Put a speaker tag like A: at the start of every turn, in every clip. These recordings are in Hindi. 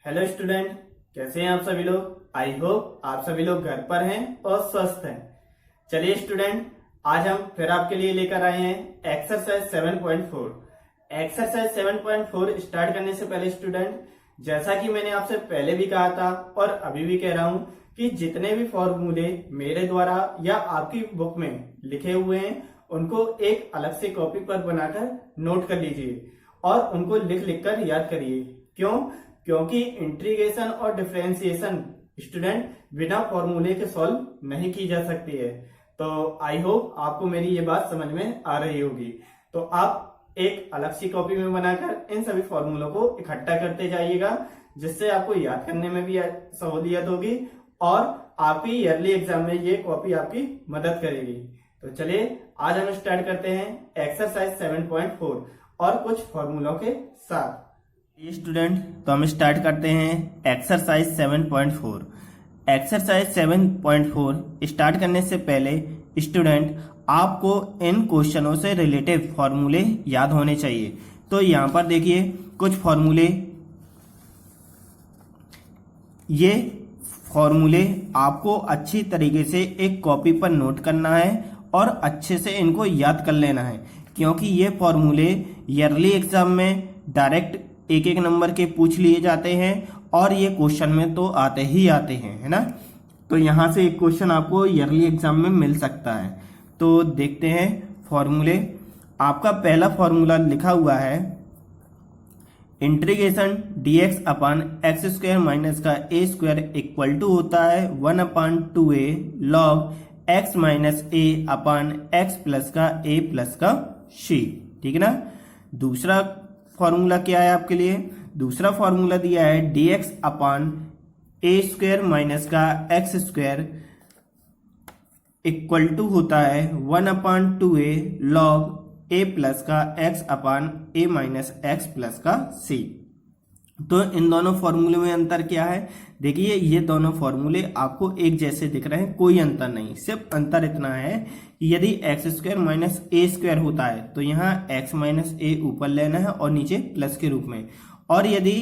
A: हेलो स्टूडेंट, कैसे हैं आप सभी लोग। आई होप आप सभी लोग घर पर हैं और स्वस्थ हैं। चलिए स्टूडेंट, आज हम फिर आपके लिए लेकर आए हैं एक्सरसाइज 7.4। एक्सरसाइज 7.4 स्टार्ट करने से पहले स्टूडेंट, जैसा कि मैंने आपसे पहले भी कहा था और अभी भी कह रहा हूं कि जितने भी फॉर्मूले मेरे द्वारा या आपकी बुक में लिखे हुए हैं उनको एक अलग से कॉपी पर बनाकर नोट कर लीजिए और उनको लिख लिख कर याद करिए। क्यों? क्योंकि इंटीग्रेशन और डिफरेंशिएशन स्टूडेंट बिना फॉर्मूले के सॉल्व नहीं की जा सकती है। तो आई होप आपको मेरी ये बात समझ में आ रही होगी। तो आप एक अलग सी कॉपी में बनाकर इन सभी फॉर्मूलों को इकट्ठा करते जाइएगा, जिससे आपको याद करने में भी सहूलियत होगी और आपकी ईयरली एग्जाम में ये कॉपी आपकी मदद करेगी। तो चलिए आज हम स्टार्ट करते हैं एक्सरसाइज 7.4 और कुछ फॉर्मूलों के साथ। ये स्टूडेंट, तो हम स्टार्ट करते हैं एक्सरसाइज 7.4। एक्सरसाइज 7.4 स्टार्ट करने से पहले स्टूडेंट आपको इन क्वेश्चनों से रिलेटिव फॉर्मूले याद होने चाहिए। तो यहां पर देखिए कुछ फॉर्मूले, ये फॉर्मूले आपको अच्छी तरीके से एक कॉपी पर नोट करना है और अच्छे से इनको याद कर लेना है, क्योंकि ये फॉर्मूले ईयरली एग्जाम में डायरेक्ट एक एक नंबर के पूछ लिए जाते हैं और ये क्वेश्चन में तो आते ही आते हैं, है ना। तो यहां से एक क्वेश्चन आपको ईयरली एग्जाम में मिल सकता है। तो देखते हैं फॉर्मूले। आपका पहला फॉर्मूला लिखा हुआ है इंटीग्रेशन dx अपान एक्स स्क्वायर माइनस का ए स्क्वायर इक्वल टू होता है 1/2a log x माइनस ए अपान एक्स प्लस का a प्लस का c। ठीक है ना। दूसरा फॉर्मूला क्या है आपके लिए? दूसरा फॉर्मूला दिया है dx अपान ए स्क्वायर माइनस का एक्स स्क्वायर इक्वल टू होता है 1/2a log a प्लस का x upon a minus X plus का c। तो इन दोनों फॉर्मूले में अंतर क्या है? देखिए ये दोनों फॉर्मूले आपको एक जैसे दिख रहे हैं, कोई अंतर नहीं। सिर्फ अंतर इतना है कि यदि एक्स स्क्वायर माइनस ए स्क्वायर होता है तो यहाँ एक्स माइनस ए ऊपर लेना है और नीचे प्लस के रूप में, और यदि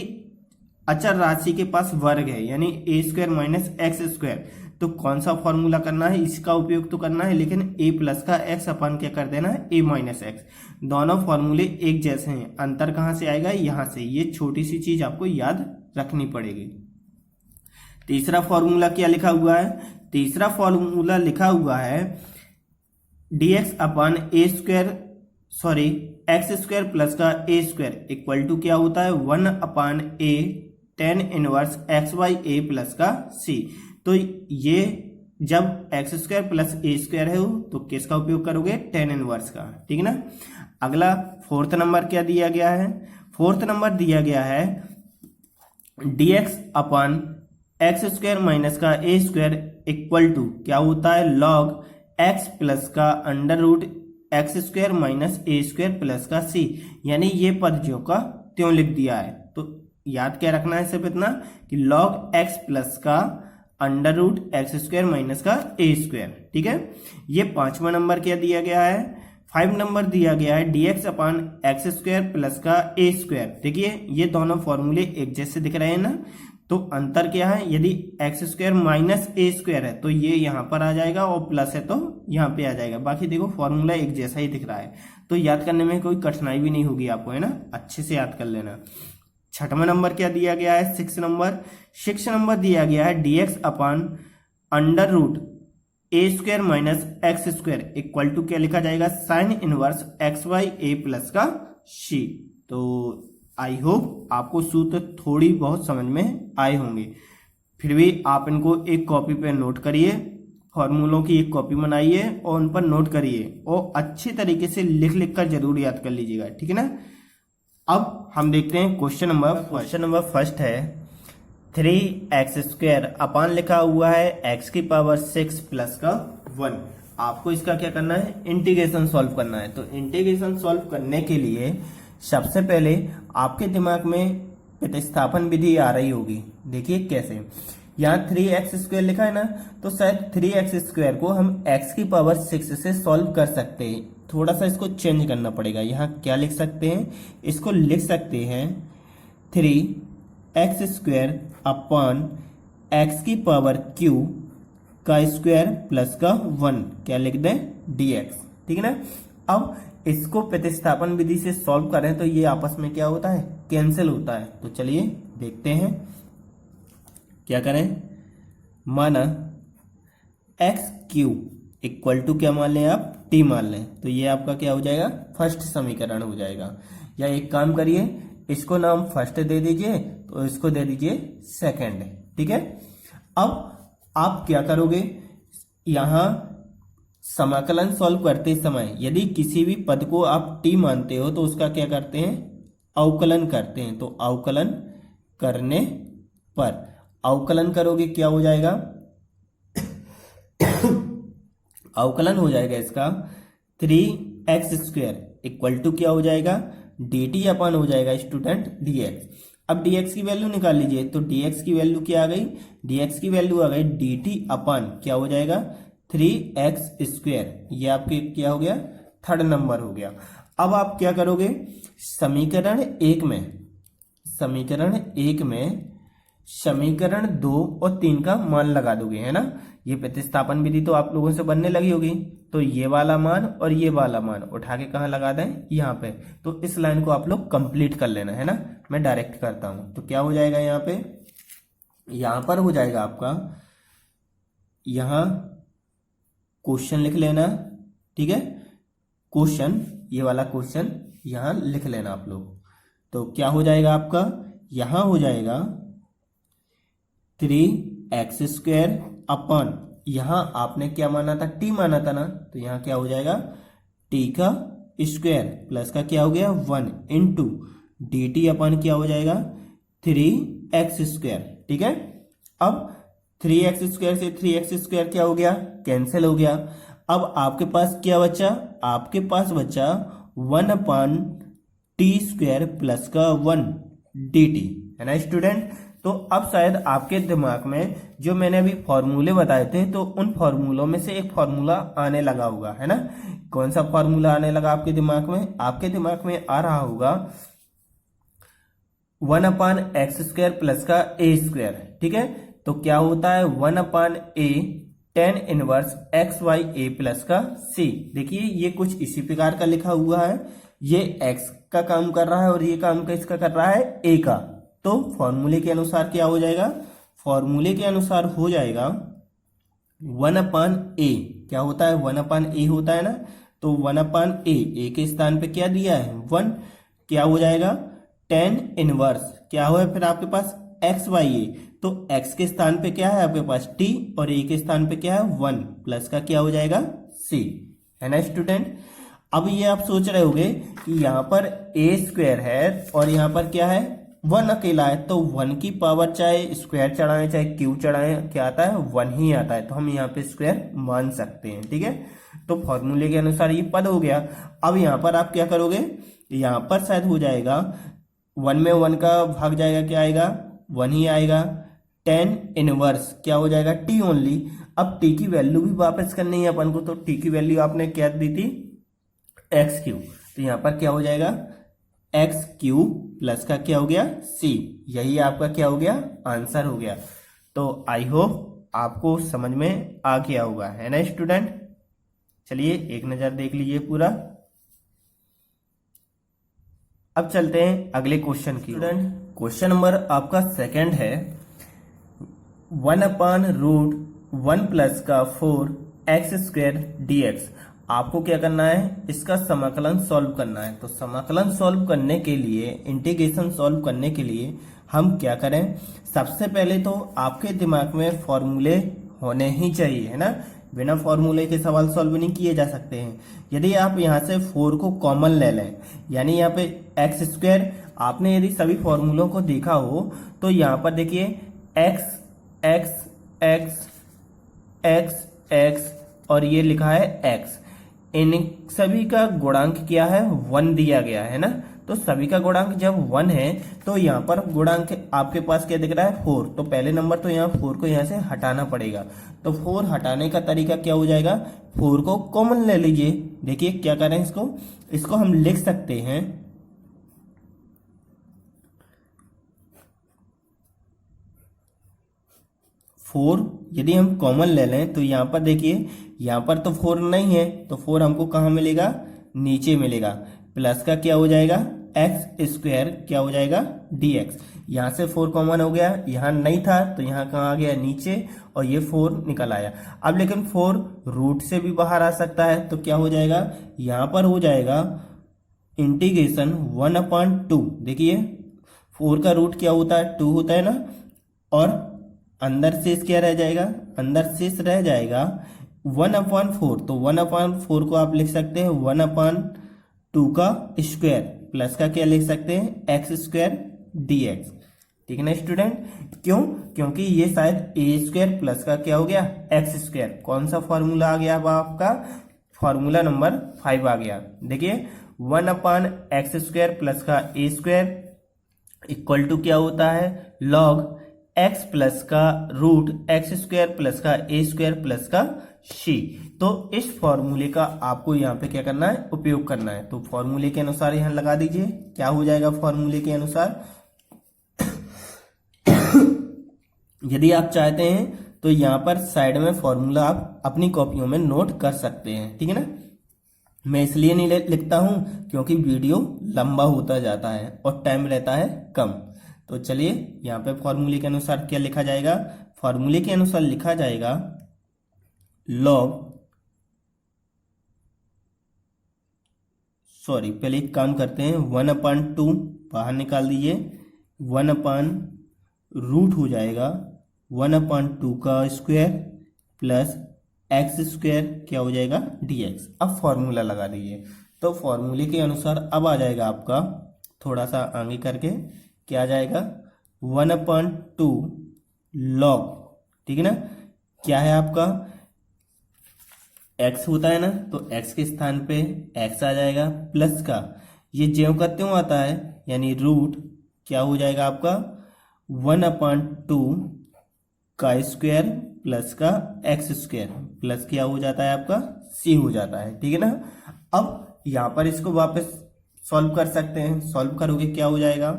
A: अचर राशि के पास वर्ग है यानी ए स्क्वायर माइनस एक्स स्क्वायर, तो कौन सा फॉर्मूला करना है? इसका उपयोग तो करना है, लेकिन a प्लस का x अपान क्या कर देना है? a minus x. दोनों फॉर्मूले एक जैसे हैं, अंतर कहां से आएगा? यहां से। ये छोटी सी चीज आपको याद रखनी पड़ेगी। तीसरा फॉर्मूला क्या लिखा हुआ है? तीसरा फॉर्मूला लिखा हुआ है dx अपान एक्स स्क्वायर प्लस का a स्क्वायर इक्वल टू क्या होता है? 1/a tan inverse X by A plus का c। तो ये जब एक्स स्क्वायर प्लस ए स्क्वायर है तो किसका उपयोग करोगे? tan इनवर्स का। ठीक है ना। अगला फोर्थ नंबर क्या दिया गया है? फोर्थ नंबर दिया गया है dx अपान एक्स स्क्वायर माइनस का ए स्क्वायर इक्वल टू क्या होता है? log x प्लस का under root x square minus ए स्क्वायर प्लस का c। यानी ये पद जो का त्यों लिख दिया है। तो याद क्या रखना है? सिर्फ इतना कि log x प्लस का under root x square minus का ए स्क्वायर। ठीक है। ये पांचवा नंबर क्या दिया गया है? 5 नंबर दिया गया है dx अपान एक्स स्क्वायर प्लस का ए स्क्वायर। देखिए ये दोनों फॉर्मूले एक जैसे दिख रहे हैं ना। तो अंतर क्या है? यदि एक्स स्क्वायर माइनस ए स्क्वायर है तो ये यहाँ पर आ जाएगा और प्लस है तो यहाँ पे आ जाएगा। बाकी देखो फॉर्मूला एक जैसा ही दिख रहा है, तो याद करने में कोई कठिनाई भी नहीं होगी आपको, है ना। अच्छे से याद कर लेना। छठवां नंबर क्या दिया गया है? 6 नंबर दिया गया है dx upon under root A square minus X square equal to क्या लिखा जाएगा? Sine inverse X by A plus का c। तो आई होप आपको सूत्र थोड़ी बहुत समझ में आए होंगे। फिर भी आप इनको एक कॉपी पे नोट करिए, फॉर्मूलों की एक कॉपी बनाइए और उन पर नोट करिए और अच्छी तरीके से लिख लिख कर जरूर याद कर लीजिएगा। ठीक है ना। अब हम देखते हैं क्वेश्चन नंबर फर्स्ट है 3x स्क्वायर अपान लिखा हुआ है x की पावर 6 प्लस का 1। आपको इसका क्या करना है? इंटीग्रेशन सॉल्व करना है। तो इंटीग्रेशन सॉल्व करने के लिए सबसे पहले आपके दिमाग में प्रतिस्थापन विधि आ रही होगी। देखिए कैसे, यहाँ 3x स्क्वायर लिखा है ना, तो शायद 3x स्क्वायर को हम x की पावर 6 से सॉल्व कर सकते हैं। थोड़ा सा इसको चेंज करना पड़ेगा। यहाँ क्या लिख सकते हैं? इसको लिख सकते हैं 3 एक्स स्क्वायर अपॉन एक्स की पावर क्यू का स्क्वायर प्लस का 1 क्या लिख दें dx, ठीक है ना। अब इसको प्रतिस्थापन विधि से सॉल्व करें तो ये आपस में क्या होता है, कैंसिल होता है। तो चलिए देखते हैं क्या करें। माना एक्स क्यू इक्वल टू क्या मान लें आप, टी मान लें, तो ये आपका क्या हो जाएगा, फर्स्ट समीकरण हो जाएगा। या एक काम करिए, इसको नाम फर्स्ट दे दीजिए तो इसको दे दीजिए सेकंड, ठीक है। अब आप क्या करोगे, यहां समाकलन सॉल्व करते समय यदि किसी भी पद को आप टी मानते हो तो उसका क्या करते हैं, अवकलन करते हैं। तो अवकलन करने पर अवकलन करोगे क्या हो जाएगा, अवकलन हो जाएगा इसका 3x² इक्वल टू क्या हो जाएगा, dt अपन हो जाएगा स्टूडेंट dx। अब dx की वैल्यू निकाल लीजिए, तो dx की वैल्यू क्या आ गई, dx की वैल्यू आ गई dt अपन क्या हो जाएगा 3x²। ये आपके क्या हो गया, थर्ड नंबर हो गया। अब आप क्या करोगे, समीकरण एक में समीकरण 2 और 3 का मान लगा दोगे, है ना। ये प्रतिस्थापन विधि तो आप लोगों से बनने लगी होगी। तो ये वाला मान और ये वाला मान उठा के कहाँ लगा दें, यहाँ पे। तो इस लाइन को आप लोग कंप्लीट कर लेना, है ना। मैं डायरेक्ट करता हूं, तो क्या हो जाएगा यहाँ पे, यहाँ पर हो जाएगा आपका, यहाँ क्वेश्चन लिख लेना, ठीक है। क्वेश्चन, ये वाला क्वेश्चन यहाँ लिख लेना आप लोग। तो क्या हो जाएगा आपका, यहाँ हो जाएगा 3x² अपन, यहां आपने क्या माना था, टी माना था ना, तो यहां क्या हो जाएगा टी का स्क्वायर प्लस का क्या हो गया 1 इंटू dt अपन क्या हो जाएगा 3x², ठीक है। अब 3x² से 3x² क्या हो गया, कैंसिल हो गया। अब आपके पास क्या बचा, आपके पास बचा 1/t² प्लस का 1 dt, है ना स्टूडेंट। तो अब शायद आपके दिमाग में जो मैंने अभी फॉर्मूले बताए थे, तो उन फॉर्मूलों में से एक फॉर्मूला आने लगा होगा, है ना। कौन सा फॉर्मूला आने लगा आपके दिमाग में, आपके दिमाग में आ रहा होगा 1/x² प्लस का a², ठीक है। तो क्या होता है 1/a tan inverse xy plus का c। देखिए ये कुछ इसी प्रकार का लिखा हुआ है, ये x का काम कर रहा है और ये काम किसका कर रहा है, a का। तो फॉर्मूले के अनुसार क्या हो जाएगा, फॉर्मूले के अनुसार हो जाएगा 1/a, क्या होता है 1/a होता है ना। तो 1/a, a के स्थान पे क्या दिया है 1, क्या हो जाएगा tan इनवर्स, क्या हो फिर आपके पास xy, तो x के स्थान पे क्या है आपके पास t और a के स्थान पे क्या है 1 प्लस का क्या हो जाएगा c, है ना स्टूडेंट। अब ये आप सोच रहे होंगे कि यहाँ पर a² है और यहाँ पर क्या है 1 अकेला है, तो 1 की पावर चाहे स्क्वायर चढ़ाएं चाहे क्यू चढ़ाएं क्या आता है 1 ही आता है, तो हम यहाँ पे स्क्वायर मान सकते हैं, ठीक है। तो फॉर्मूले के अनुसार ये पद हो गया। अब यहाँ पर आप क्या करोगे, यहाँ पर शायद हो जाएगा 1 में 1 का भाग जाएगा, क्या आएगा 1 ही आएगा, tan इनवर्स क्या हो जाएगा t ओनली। अब t की वैल्यू भी वापस करनी है अपन को, तो t की वैल्यू आपने क्या दी थी x3, तो यहाँ पर क्या हो जाएगा x³ प्लस का क्या हो गया c, यही आपका क्या हो गया आंसर हो गया। तो आई होप आपको समझ में आ गया होगा, है ना स्टूडेंट। चलिए एक नजर देख लीजिए पूरा। अब चलते हैं अगले क्वेश्चन की। स्टूडेंट क्वेश्चन नंबर आपका सेकंड है 1/√1 प्लस का 4x² dx। आपको क्या करना है, इसका समाकलन सॉल्व करना है। तो समाकलन सॉल्व करने के लिए, इंटीग्रेशन सॉल्व करने के लिए हम क्या करें, सबसे पहले तो आपके दिमाग में फॉर्मूले होने ही चाहिए, है ना। बिना फॉर्मूले के सवाल सॉल्व नहीं किए जा सकते हैं। यदि आप यहाँ से 4 को कॉमन ले लें, यानी यहाँ पे x², आपने यदि सभी फॉर्मूलों को देखा हो तो यहाँ पर देखिए x x x x x और ये लिखा है x, इन सभी का गुणांक क्या है 1 दिया गया है ना। तो सभी का गुणांक जब 1 है तो यहाँ पर गुणांक आपके पास क्या दिख रहा है 4, तो पहले नंबर तो यहाँ 4 को यहाँ से हटाना पड़ेगा। तो 4 हटाने का तरीका क्या हो जाएगा, 4 को कॉमन ले लीजिए। देखिए क्या करें, इसको हम लिख सकते हैं 4 यदि हम कॉमन ले लें तो यहाँ पर देखिए, यहाँ पर तो 4 नहीं है, तो 4 हमको कहाँ मिलेगा, नीचे मिलेगा। प्लस का क्या हो जाएगा, एक्स स्क्वायर क्या हो जाएगा, dx। यहाँ से 4 कॉमन हो गया, यहाँ नहीं था तो यहाँ कहाँ आ गया, नीचे, और ये 4 निकल आया। अब लेकिन 4 रूट से भी बाहर आ सकता है, तो क्या हो जाएगा, यहाँ पर हो जाएगा इंटीग्रेशन 1/2। देखिए 4 का रूट क्या होता है, 2 होता है ना, और अंदर शेष क्या रह जाएगा, अंदर शेष रह जाएगा 1/4। तो 1/4 को आप लिख सकते हैं 1/2 का स्क्वायर, प्लस का क्या लिख सकते हैं, एक्स स्क्वायर dx। ठीक है ना स्टूडेंट, क्यों, क्योंकि ये शायद ए स्क्वायर प्लस का क्या हो गया, एक्स स्क्वायर। कौन सा फॉर्मूला आ गया अब आपका, फॉर्मूला नंबर 5 आ गया। देखिए 1/x² प्लस का ए स्क्वायर इक्वल टू क्या होता है, लॉग x प्लस का रूट एक्स स्क्वायर प्लस का ए स्क्वायर प्लस का c। तो इस फॉर्मूले का आपको यहाँ पे क्या करना है, उपयोग करना है। तो फॉर्मूले के अनुसार यहाँ लगा दीजिए, क्या हो जाएगा फॉर्मूले के अनुसार। यदि आप चाहते हैं तो यहाँ पर साइड में फॉर्मूला आप अपनी कॉपियों में नोट कर सकते हैं, ठीक है ना। मैं इसलिए नहीं लिखता हूं क्योंकि वीडियो लंबा होता जाता है और टाइम रहता है कम। तो चलिए यहाँ पे फॉर्मूले के अनुसार क्या लिखा जाएगा, फॉर्मूले के अनुसार लिखा जाएगा पहले एक काम करते हैं, 1/2 बाहर निकाल दीजिए, 1/रूट हो जाएगा 1/2 का स्क्वायर प्लस एक्स स्क्वायर क्या हो जाएगा, dx। अब फॉर्मूला लगा दीजिए। तो फॉर्मूले के अनुसार अब आ जाएगा आपका, थोड़ा सा आगे करके क्या आ जाएगा, 1/2 लॉग, ठीक है ना, क्या है आपका x होता है ना, तो x के स्थान पे x आ जाएगा, प्लस का ये ज्यों का त्यों आता है, यानी रूट क्या हो जाएगा आपका 1/2 का स्क्वायर प्लस का एक्स स्क्वायर प्लस क्या हो जाता है आपका c हो जाता है, ठीक है ना। अब यहां पर इसको वापस सॉल्व कर सकते हैं, सॉल्व करोगे क्या हो जाएगा,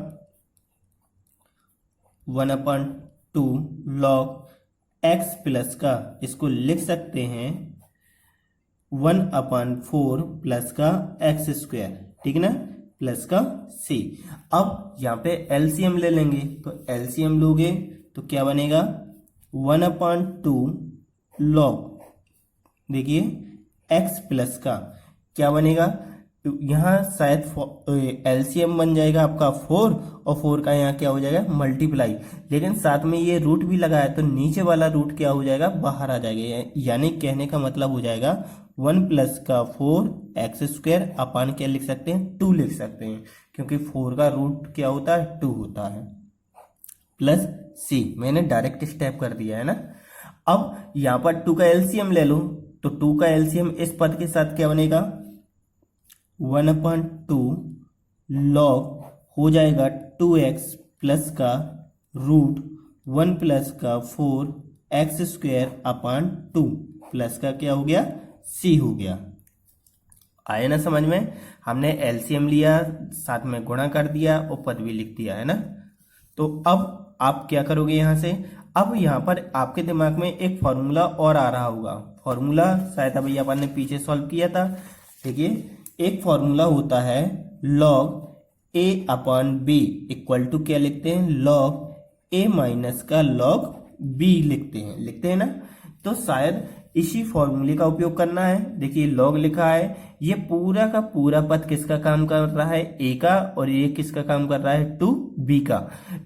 A: 1/2 लॉग x प्लस का इसको लिख सकते हैं 1/4 प्लस का एक्स स्क्वायर, ठीक है ना, प्लस का c। अब यहाँ पे एलसीएम ले लेंगे, तो एलसीएम लोगे तो क्या बनेगा 1/2 लॉग, देखिए x प्लस का क्या बनेगा, यहाँ शायद एलसीएम बन जाएगा आपका 4 और 4 का यहाँ क्या हो जाएगा मल्टीप्लाई, लेकिन साथ में ये रूट भी लगा है तो नीचे वाला रूट क्या हो जाएगा, बाहर आ जाएगा। यानी कहने का मतलब हो जाएगा 1 प्लस का 4 एक्स स्क्वायर अपन क्या लिख सकते हैं, 2 लिख सकते हैं, क्योंकि 4 का रूट क्या होता है 2 होता है, प्लस c। मैंने डायरेक्ट स्टेप कर दिया है ना। अब यहाँ पर 2 का एलसीएम ले लो, तो 2 का एलसीएम इस पद के साथ क्या बनेगा 1/2 लॉग हो जाएगा 2x प्लस का रूट 1 प्लस का 4 एक्स स्क्वायर अपान 2 प्लस का क्या हो गया c हो गया। आया ना समझ में, हमने एलसीएम लिया, साथ में गुणा कर दिया और पद भी लिख दिया है ना। तो अब आप क्या करोगे यहाँ से, अब यहाँ पर आपके दिमाग में एक फॉर्मूला और आ रहा होगा, फॉर्मूला शायद अभी अपन ने पीछे सॉल्व किया था। देखिए एक फॉर्मूला होता है लॉग a/b इक्वल टू क्या लिखते हैं, लॉग a माइनस का लॉग b लिखते हैं ना। तो शायद इसी फॉर्मूले का उपयोग करना है। देखिए लॉग लिखा है, ये पूरा का पूरा पद किसका काम कर रहा है, a का, और ये किसका काम कर रहा है 2b का।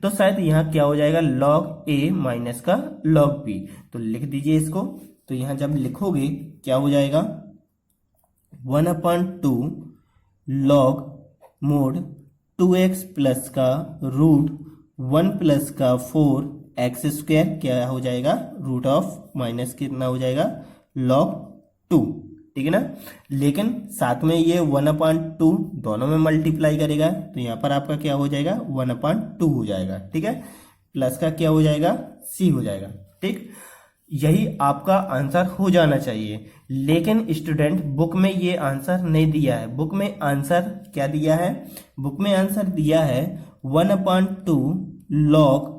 A: तो शायद यहाँ क्या हो जाएगा लॉग a माइनस का लॉग b, तो लिख दीजिए इसको। तो यहाँ जब लिखोगे क्या हो जाएगा 1/2 लॉग मोड 2x प्लस का रूट 1 प्लस का 4 एक्स स्क्वायर क्या हो जाएगा रूट ऑफ माइनस कितना हो जाएगा लॉग 2, ठीक है ना। लेकिन साथ में ये 1/2 दोनों में मल्टीप्लाई करेगा, तो यहाँ पर आपका क्या हो जाएगा 1/2 हो जाएगा, ठीक है, प्लस का क्या हो जाएगा c हो जाएगा, ठीक। यही आपका आंसर हो जाना चाहिए, लेकिन स्टूडेंट बुक में ये आंसर नहीं दिया है। बुक में आंसर क्या दिया है, बुक में आंसर दिया है 1/2 लॉग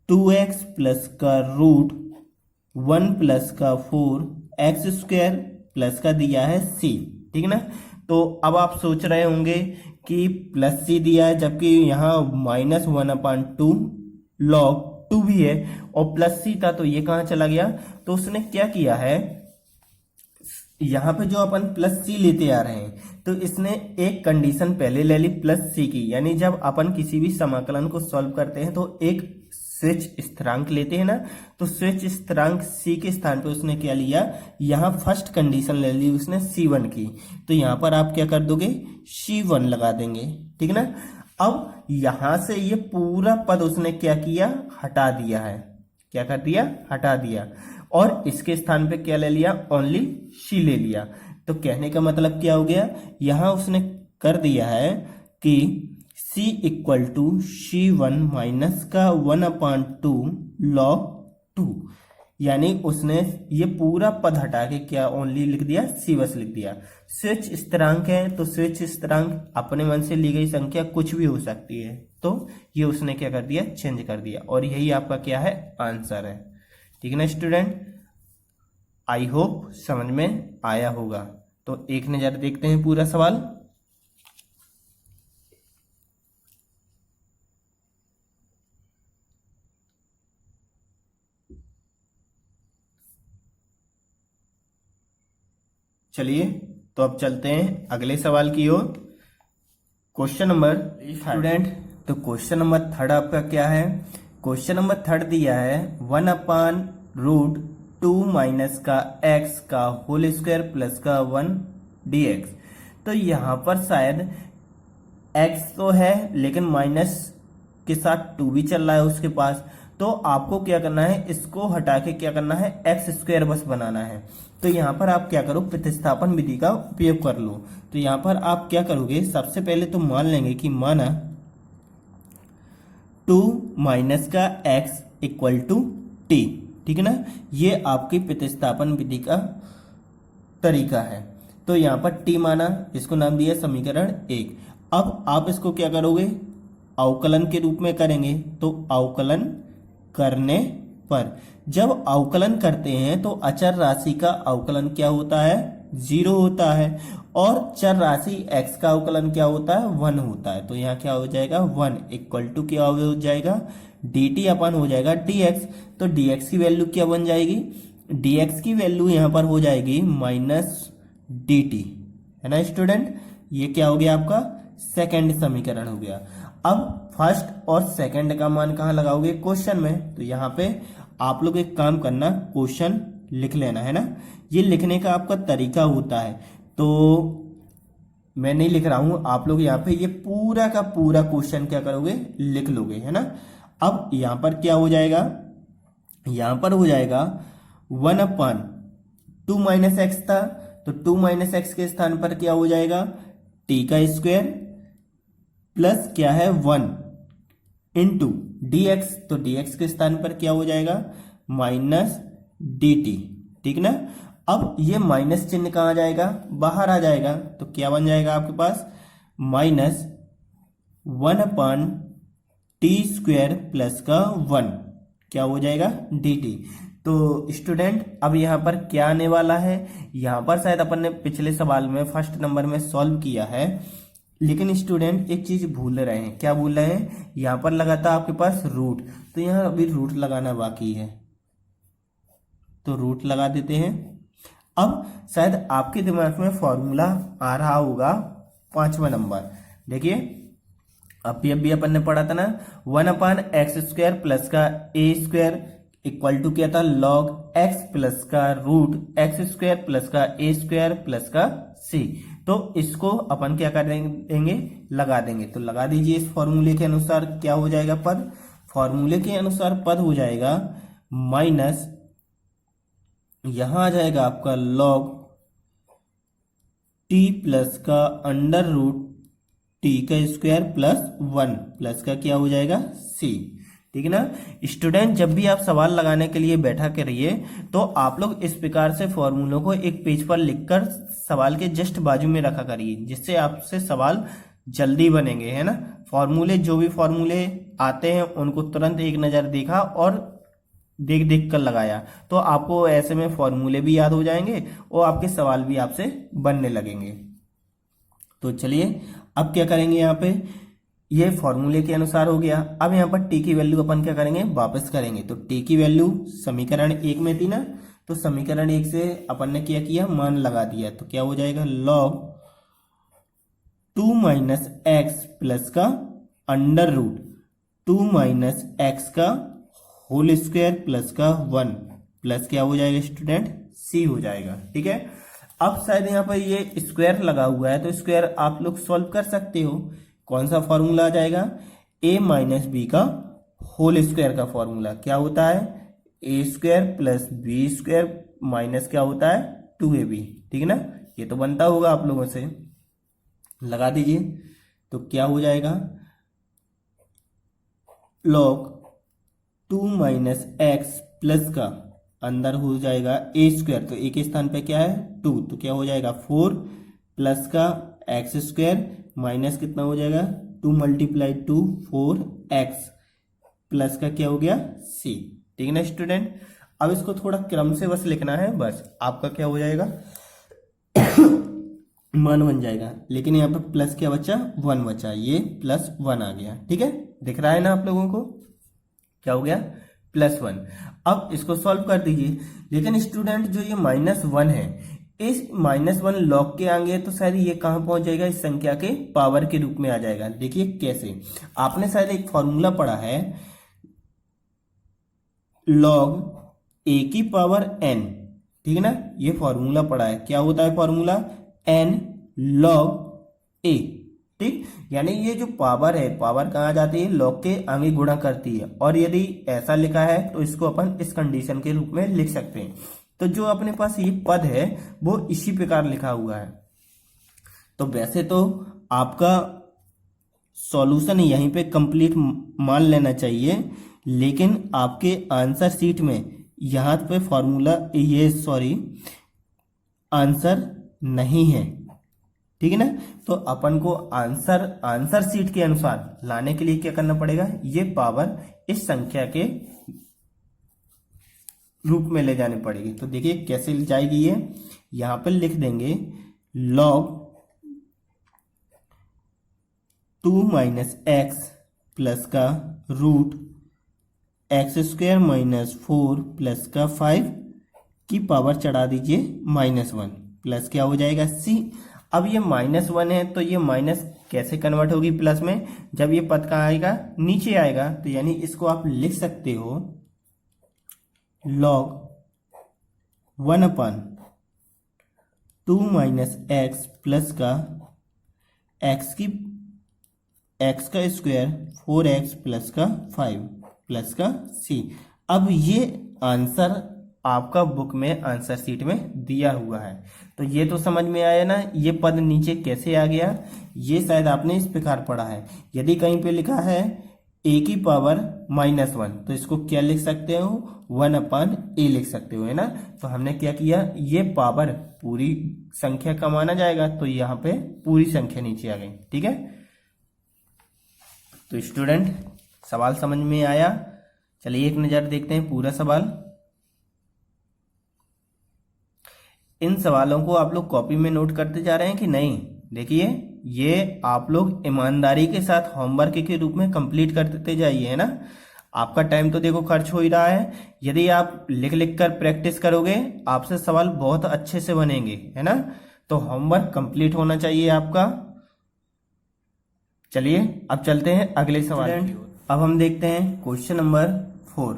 A: 2x प्लस का रूट 1 प्लस का 4x² प्लस का दिया है c। ठीक है ना। तो अब आप सोच रहे होंगे कि प्लस c दिया है जबकि यहाँ -1/2 log 2 भी है और प्लस c था, तो ये कहाँ चला गया। तो उसने क्या किया है, यहाँ पे जो अपन प्लस c लेते आ रहे हैं तो इसने एक कंडीशन पहले ले ली प्लस c की, यानी जब अपन किसी भी समाकलन को सॉल्व करते हैं तो एक स्विच स्थिरांक लेते हैं ना, तो स्विच स्थिरांक c के स्थान पे उसने क्या लिया, यहाँ फर्स्ट कंडीशन ले ली उसने c1 की, तो यहाँ पर आप क्या कर दोगे, c1 लगा देंगे। ठीक है ना। अब यहां से ये पूरा पद उसने क्या किया, हटा दिया है। क्या कर दिया, हटा दिया, और इसके स्थान पे क्या ले लिया, ओनली सी ले लिया। तो कहने का मतलब क्या हो गया, यहां उसने कर दिया है कि c equal to c1 minus का 1/2 log 2, यानी उसने ये पूरा पद हटा के क्या ओनली लिख दिया, c बस लिख दिया। स्विच स्थिरांक है तो स्विच स्थिरांक अपने मन से ली गई संख्या कुछ भी हो सकती है, तो ये उसने क्या कर दिया, चेंज कर दिया, और यही आपका क्या है, आंसर है। ठीक है ना स्टूडेंट, आई होप समझ में आया होगा। तो एक नजर देखते हैं पूरा सवाल। चलिए तो अब चलते हैं अगले सवाल की ओर। क्वेश्चन नंबर स्टूडेंट, तो क्वेश्चन नंबर थर्ड आपका क्या है, क्वेश्चन नंबर थर्ड दिया है 1/√2 माइनस का x का होल स्क्वायर प्लस का 1 dx। तो यहां पर शायद x तो है लेकिन माइनस के साथ 2 भी चल रहा है उसके पास, तो आपको क्या करना है, इसको हटा के क्या करना है, x² बस बनाना है। तो यहाँ पर आप क्या करो, प्रतिस्थापन विधि का उपयोग कर लो। तो यहाँ पर आप क्या करोगे, सबसे पहले तो मान लेंगे कि माना 2 माइनस का x इक्वल टू t। ठीक है ना, ये आपकी प्रतिस्थापन विधि का तरीका है। तो यहाँ पर t माना, इसको नाम दिया समीकरण 1। अब आप इसको क्या करोगे, अवकलन के रूप में करेंगे। तो अवकलन करने पर जब अवकलन करते हैं तो अचर राशि का अवकलन क्या होता है, 0 होता है, और चर राशि x का अवकलन क्या होता है, 1 होता है। तो यहाँ क्या हो जाएगा, 1 इक्वल टू क्या हो जाएगा, dt अपन हो जाएगा dx। तो dx की वैल्यू क्या बन जाएगी, dx की वैल्यू यहाँ पर हो जाएगी -dt, है ना स्टूडेंट। ये क्या हो गया, आपका सेकंड समीकरण हो गया। अब फर्स्ट और सेकंड का मान कहाँ लगाओगे, क्वेश्चन में। तो यहाँ पे आप लोग एक काम करना, क्वेश्चन लिख लेना, है ना। ये लिखने का आपका तरीका होता है, तो मैं नहीं लिख रहा हूं, आप लोग यहाँ पे ये पूरा का पूरा क्वेश्चन क्या करोगे, लिख लोगे, है ना। अब यहाँ पर क्या हो जाएगा, यहाँ पर हो जाएगा 1/2 माइनस एक्स था, तो 2 माइनस एक्स के स्थान पर क्या हो जाएगा, टी का स्क्वायर प्लस क्या है 1 इंटू dx। तो dx के स्थान पर क्या हो जाएगा, -dt। ठीक ना। अब ये माइनस चिन्ह कहाँ आ जाएगा, बाहर आ जाएगा, तो क्या बन जाएगा आपके पास, -1/t² प्लस का 1 क्या हो जाएगा, dt। तो स्टूडेंट अब यहाँ पर क्या आने वाला है, यहाँ पर शायद अपन ने पिछले सवाल में फर्स्ट नंबर में सॉल्व किया है, लेकिन स्टूडेंट एक चीज भूल रहे हैं। क्या भूल रहे हैं, यहाँ पर लगा था आपके पास रूट, तो यहाँ अभी रूट लगाना बाकी है, तो रूट लगा देते हैं। अब शायद आपके दिमाग में फॉर्मूला आ रहा होगा 5वां नंबर, देखिए अभी अपन ने पढ़ा था ना, 1/x² प्लस का a² इक्वल टू क्या था, log x प्लस का रूट x² प्लस का a² प्लस का c। तो इसको अपन क्या कर देंगे, लगा देंगे। तो लगा दीजिए, इस फॉर्मूले के अनुसार क्या हो जाएगा पद, फॉर्मूले के अनुसार पद हो जाएगा माइनस, यहां आ जाएगा आपका log t प्लस का √t का स्क्वायर प्लस 1 प्लस का क्या हो जाएगा, c। ठीक है ना स्टूडेंट, जब भी आप सवाल लगाने के लिए बैठा करिए तो आप लोग इस प्रकार से फॉर्मूलों को एक पेज पर लिखकर सवाल के जस्ट बाजू में रखा करिए, जिससे आपसे सवाल जल्दी बनेंगे, है ना। फॉर्मूले, जो भी फॉर्मूले आते हैं उनको तुरंत एक नज़र देखा और देख देख कर लगाया, तो आपको ऐसे में फॉर्मूले भी याद हो जाएंगे और आपके सवाल भी आपसे बनने लगेंगे। तो चलिए अब क्या करेंगे, यहाँ पे ये फॉर्मूले के अनुसार हो गया। अब यहाँ पर टी की वैल्यू अपन क्या करेंगे, वापस करेंगे। तो टी की वैल्यू समीकरण 1 में थी ना, तो समीकरण 1 से अपन ने क्या किया, मान लगा दिया। तो क्या हो जाएगा, log 2 माइनस एक्स प्लस का अंडर रूट 2 माइनस एक्स का होल स्क्वायर प्लस का 1 प्लस क्या हो जाएगा स्टूडेंट, सी हो जाएगा। ठीक है। अब शायद यहाँ पर ये स्क्वायर लगा हुआ है, तो स्क्वायर आप लोग सॉल्व कर सकते हो। कौन सा फॉर्मूला आ जाएगा, a माइनस बी का होल स्क्वायर का फॉर्मूला क्या होता है, a square plus b square minus क्या होता है 2ab। ठीक है ना, ये तो बनता होगा आप लोगों से, लगा दीजिए। तो क्या हो जाएगा, log 2 माइनस एक्स प्लस का अंदर हो जाएगा ए स्क्वायर, तो ए के स्थान पे क्या है 2, तो क्या हो जाएगा 4 प्लस का एक्स स्क्वायर माइनस कितना हो जाएगा 2 मल्टीप्लाई 2 4 एक्स प्लस का क्या हो गया सी। ठीक है ना स्टूडेंट। अब इसको थोड़ा क्रम से बस लिखना है, बस आपका क्या हो जाएगा मान बन जाएगा। लेकिन यहाँ पे प्लस क्या बचा, 1 बचा, ये प्लस 1 आ गया। ठीक है, दिख रहा है ना आप लोगों को, क्या हो गया +1। अब इसको सॉल्व कर दीजिए। लेकिन स्टूडेंट जो ये -1 है, इस -1 लॉग के आगे तो शायद ये कहां पहुंच जाएगा, इस संख्या के पावर के रूप में आ जाएगा। देखिए कैसे, आपने शायद एक फॉर्मूला पढ़ा है, log a की पावर n। ठीक है ना, ये फॉर्मूला पढ़ा है। क्या होता है फॉर्मूला, n log a। ठीक, यानी ये जो पावर है, पावर कहाँ जाती है, लॉग के आगे गुणा करती है। और यदि ऐसा लिखा है तो इसको अपन इस कंडीशन के रूप में लिख सकते हैं। तो जो अपने पास ये पद है वो इसी प्रकार लिखा हुआ है। तो वैसे तो आपका सॉल्यूशन यहीं पे कंप्लीट मान लेना चाहिए, लेकिन आपके आंसर शीट में यहाँ पे फॉर्मूला आंसर नहीं है। ठीक है ना, तो अपन को आंसर शीट के अनुसार लाने के लिए क्या करना पड़ेगा, ये पावर इस संख्या के रूप में ले जानी पड़ेगी। तो देखिए कैसे ले जाएगी, ये यहां पर लिख देंगे log 2 माइनस एक्स प्लस का root x square minus 4 plus का 5 की पावर चढ़ा दीजिए -1 प्लस क्या हो जाएगा c। अब ये -1 है तो ये माइनस कैसे कन्वर्ट होगी प्लस में, जब ये पद कहाँ आएगा, नीचे आएगा। तो यानी इसको आप लिख सकते हो log 1/2 माइनस एक्स प्लस का एक्स का स्क्वायर 4x प्लस का 5 प्लस का c। अब ये आंसर आपका बुक में आंसर शीट में दिया हुआ है। तो ये तो समझ में आया ना, ये पद नीचे कैसे आ गया, ये शायद आपने इस प्रकार पढ़ा है। यदि कहीं पे लिखा है a की पावर -1 तो इसको क्या लिख सकते हो, 1/a लिख सकते हो, है ना। तो हमने क्या किया, ये पावर पूरी संख्या का माना जाएगा, तो यहाँ पे पूरी संख्या नीचे आ गई। ठीक है, तो स्टूडेंट सवाल समझ में आया। चलिए एक नज़र देखते हैं पूरा सवाल। इन सवालों को आप लोग कॉपी में नोट करते जा रहे हैं कि नहीं, देखिए ये आप लोग ईमानदारी के साथ होमवर्क के रूप में कंप्लीट करते जाइए, है ना। आपका टाइम तो देखो खर्च हो ही रहा है। यदि आप लिख लिख कर प्रैक्टिस करोगे, आपसे सवाल बहुत अच्छे से बनेंगे, है ना। तो होमवर्क कंप्लीट होना चाहिए आपका। चलिए अब चलते हैं अगले सवाल की ओर। अब हम देखते हैं क्वेश्चन नंबर 4।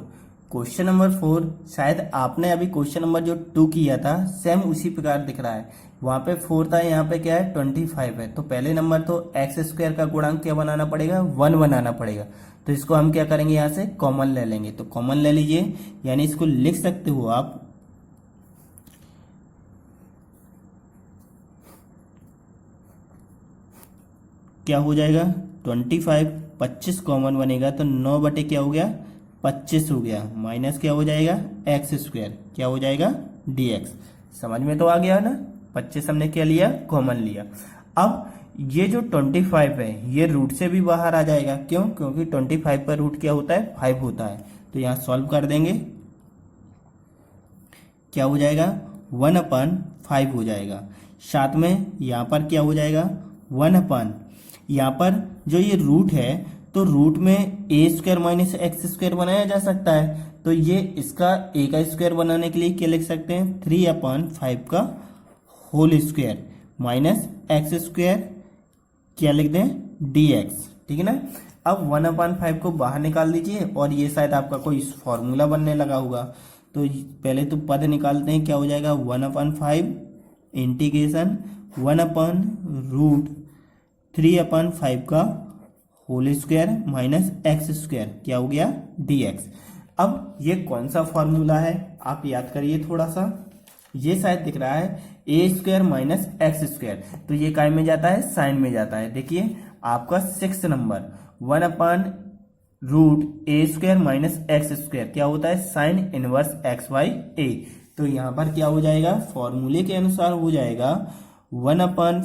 A: क्वेश्चन नंबर 4 शायद आपने अभी क्वेश्चन नंबर जो 2 किया था सेम उसी प्रकार दिख रहा है। वहां पे 4 था, यहाँ पे क्या है 25 है। तो पहले नंबर तो एक्स स्क्वायर का गुणांक क्या बनाना पड़ेगा, 1 बनाना पड़ेगा। तो इसको हम क्या करेंगे, यहाँ से कॉमन ले लेंगे। तो कॉमन ले लीजिए, यानी इसको लिख सकते हो आप क्या हो जाएगा 25 कॉमन बनेगा तो 9 बटे क्या हो गया 25 हो गया, माइनस क्या हो जाएगा एक्स स्क्वायर क्या हो जाएगा dx। समझ में तो आ गया ना, 25 हमने क्या लिया, कॉमन लिया। अब ये जो 25 है ये रूट से भी बाहर आ जाएगा। क्यों? क्योंकि 25 पर रूट क्या होता है? 5 होता है। तो यहाँ सॉल्व कर देंगे, क्या हो जाएगा? 1/5 हो जाएगा। साथ में यहाँ पर क्या हो जाएगा? 1/, यहाँ पर जो ये रूट है तो रूट में a² माइनस x² बनाया जा सकता है। तो ये इसका a का स्क्वायर बनाने के लिए क्या लिख सकते हैं? 3/5 का होल स्क्वायर माइनस x², क्या लिख दें? dx। ठीक है ना। अब 1/5 को बाहर निकाल दीजिए और ये शायद आपका कोई फॉर्मूला बनने लगा होगा। तो पहले तो पद निकालते हैं, क्या हो जाएगा? 1/5 इंटीग्रेशन 1/√3/5 का होल स्क्वायर माइनस x², क्या हो गया? dx। अब ये कौन सा फॉर्मूला है आप याद करिए थोड़ा सा। ये शायद दिख रहा है a² माइनस x², तो ये काय में जाता है? साइन में जाता है। देखिए आपका 6 नंबर 1/√a² माइनस x² क्या होता है? Sine inverse x/a। तो यहाँ पर क्या हो जाएगा? फॉर्मूले के अनुसार हो जाएगा 1/5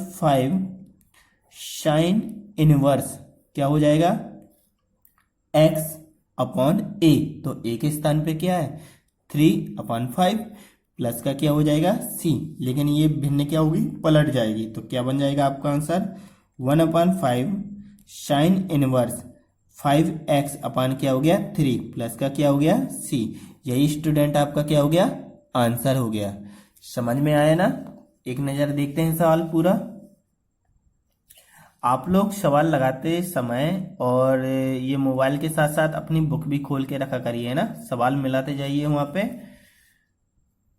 A: साइन इनवर्स, क्या हो जाएगा? x/a। तो a के स्थान पे क्या है? 3/5 प्लस का क्या हो जाएगा? c। लेकिन ये भिन्न क्या होगी? पलट जाएगी। तो क्या बन जाएगा आपका आंसर? 1/5 साइन इनवर्स 5x अपान क्या हो गया? 3 प्लस का क्या हो गया? c। यही स्टूडेंट आपका क्या हो गया? आंसर हो गया। समझ में आया ना? एक नजर देखते हैं सवाल पूरा। आप लोग सवाल लगाते समय और ये मोबाइल के साथ साथ अपनी बुक भी खोल के रखा करिए, है ना। सवाल मिलाते जाइए वहां पे,